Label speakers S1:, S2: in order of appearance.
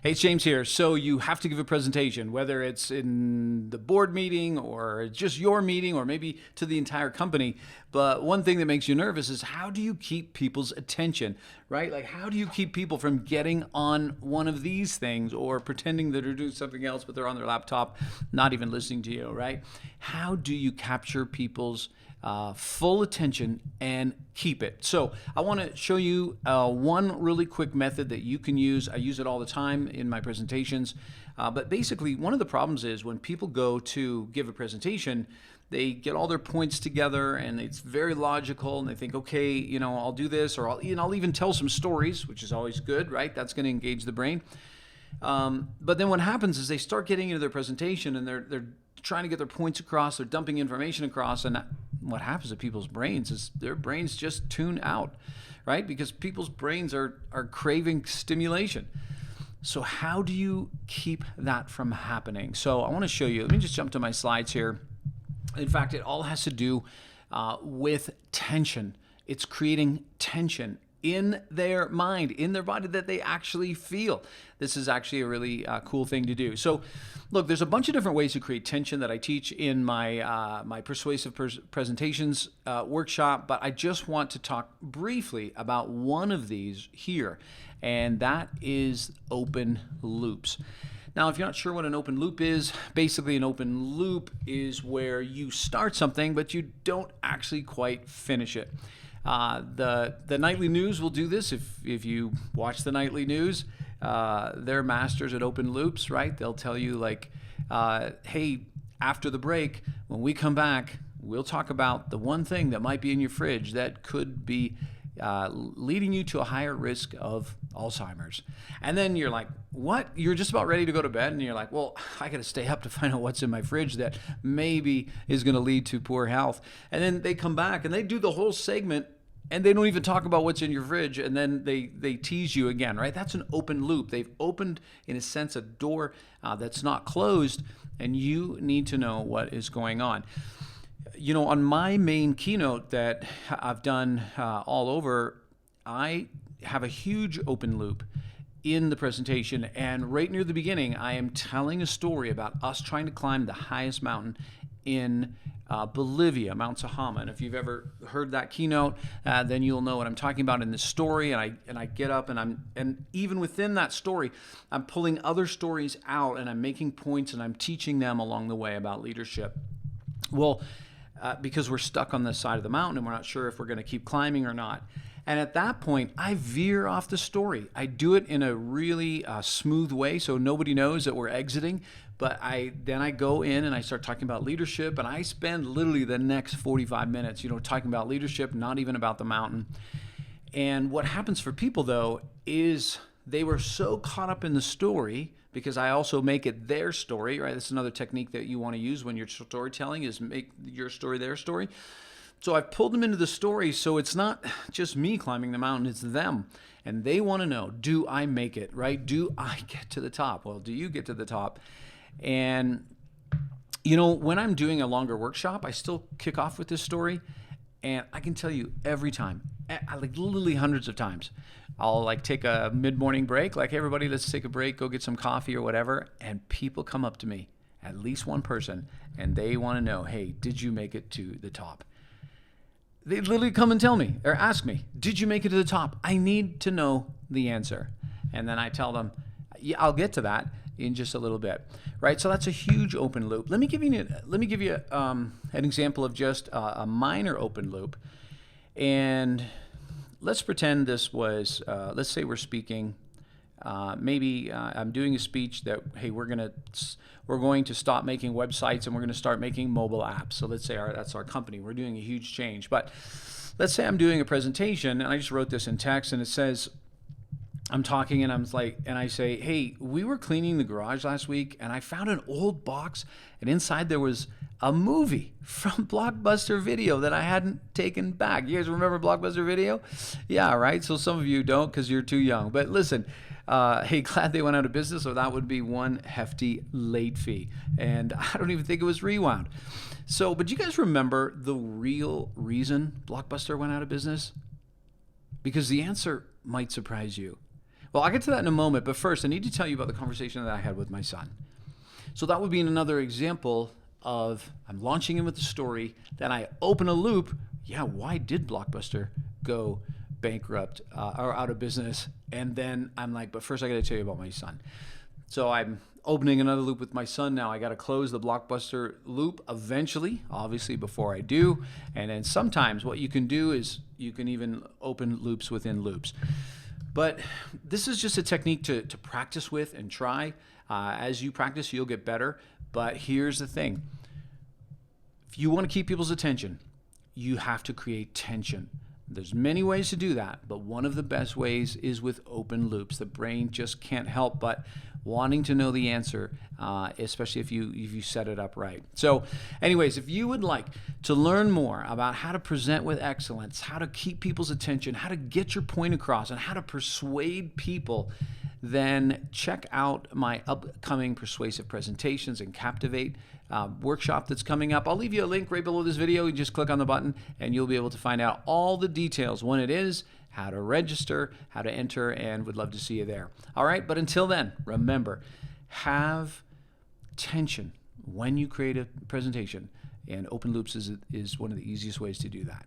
S1: Hey, it's James here. So you have to give a presentation, whether it's in the board meeting or just your meeting or maybe to the entire company. But one thing that makes you nervous is how do you keep people's attention, right? Like how do you keep people from getting on one of these things or pretending that they're doing something else, but they're on their laptop, not even listening to you, right? How do you capture people's full attention and keep it? So I want to show you one really quick method that you can use. I use it all the time in my presentations. But basically, one of the problems is when people go to give a presentation, they get all their points together and it's very logical and they think, okay, I'll do this, or I'll even tell some stories, which is always good, right? That's going to engage the brain. But then what happens is they start getting into their presentation and they're trying to get their points across, they're dumping information across, and what happens to people's brains is their brains just tune out, right? Because people's brains are craving stimulation. So how do you keep that from happening? So I want to show you. Let me just jump to my slides here. In fact, it all has to do with tension. It's creating tension in their mind, in their body, that they actually feel. This is actually a really cool thing to do. So look, there's a bunch of different ways to create tension that I teach in my my persuasive presentations workshop, but I just want to talk briefly about one of these here, and that is open loops. Now, if you're not sure what an open loop is, basically an open loop is where you start something, but you don't actually quite finish it. The nightly news will do this. If you watch the nightly news, they're masters at open loops, right? They'll tell you like, hey, after the break, when we come back, we'll talk about the one thing that might be in your fridge that could be leading you to a higher risk of Alzheimer's. And then you're like, what? You're just about ready to go to bed and you're like, well, I got to stay up to find out what's in my fridge that maybe is going to lead to poor health. And then they come back and they do the whole segment and they don't even talk about what's in your fridge, and then they tease you again, right? That's an open loop. They've opened, in a sense, a door that's not closed, and you need to know what is going on. On my main keynote that I've done all over, I have a huge open loop in the presentation, and right near the beginning, I am telling a story about us trying to climb the highest mountain in Bolivia, Mount Sahama. And if you've ever heard that keynote, then you'll know what I'm talking about in this story. And I get up and even within that story, I'm pulling other stories out and I'm making points and I'm teaching them along the way about leadership. Well, because we're stuck on this side of the mountain and we're not sure if we're going to keep climbing or not. And at that point, I veer off the story. I do it in a really smooth way so nobody knows that we're exiting. But then I go in and I start talking about leadership, and I spend literally the next 45 minutes, talking about leadership, not even about the mountain. And what happens for people, though, is they were so caught up in the story, because I also make it their story, right? That's another technique that you want to use when you're storytelling, is make your story their story. So I've pulled them into the story, so it's not just me climbing the mountain, it's them. And they want to know, do I make it, right? Do I get to the top? Well, do you get to the top? And, when I'm doing a longer workshop, I still kick off with this story. And I can tell you every time, like literally hundreds of times, I'll like take a mid-morning break, like, hey, everybody, let's take a break, go get some coffee or whatever. And people come up to me, at least one person, and they want to know, hey, did you make it to the top? They literally come and tell me or ask me, did you make it to the top? I need to know the answer. And then I tell them, yeah, I'll get to that in just a little bit, right? So that's a huge open loop. Let me give you an example of just a minor open loop. And let's pretend this was, let's say we're speaking. Maybe I'm doing a speech that, hey, we're going to stop making websites and we're going to start making mobile apps. So let's say that's our company. We're doing a huge change. But let's say I'm doing a presentation, and I just wrote this in text, and it says, I'm talking and I say, hey, we were cleaning the garage last week and I found an old box, and inside there was a movie from Blockbuster Video that I hadn't taken back. You guys remember Blockbuster Video? Yeah, right? So some of you don't because you're too young. But listen, hey, glad they went out of business, or that would be one hefty late fee. And I don't even think it was rewound. So, but you guys remember the real reason Blockbuster went out of business? Because the answer might surprise you. Well, I'll get to that in a moment, but first I need to tell you about the conversation that I had with my son. So that would be another example of I'm launching in with the story, then I open a loop. Yeah, why did Blockbuster go bankrupt or out of business? And then I'm like, but first I got to tell you about my son. So I'm opening another loop with my son now. I got to close the Blockbuster loop eventually, obviously before I do. And then sometimes what you can do is you can even open loops within loops. But this is just a technique to practice with and try. As you practice, you'll get better. But here's the thing. If you want to keep people's attention, you have to create tension. There's many ways to do that, but one of the best ways is with open loops. The brain just can't help but wanting to know the answer, especially if you set it up right. So anyways, if you would like to learn more about how to present with excellence, how to keep people's attention, how to get your point across, and how to persuade people, then check out my upcoming persuasive presentations and Captivate workshop that's coming up. I'll leave you a link right below this video. You just click on the button and you'll be able to find out all the details, when it is, how to register, how to enter, and would love to see you there. All right, but until then, remember, have tension when you create a presentation, and open loops is one of the easiest ways to do that.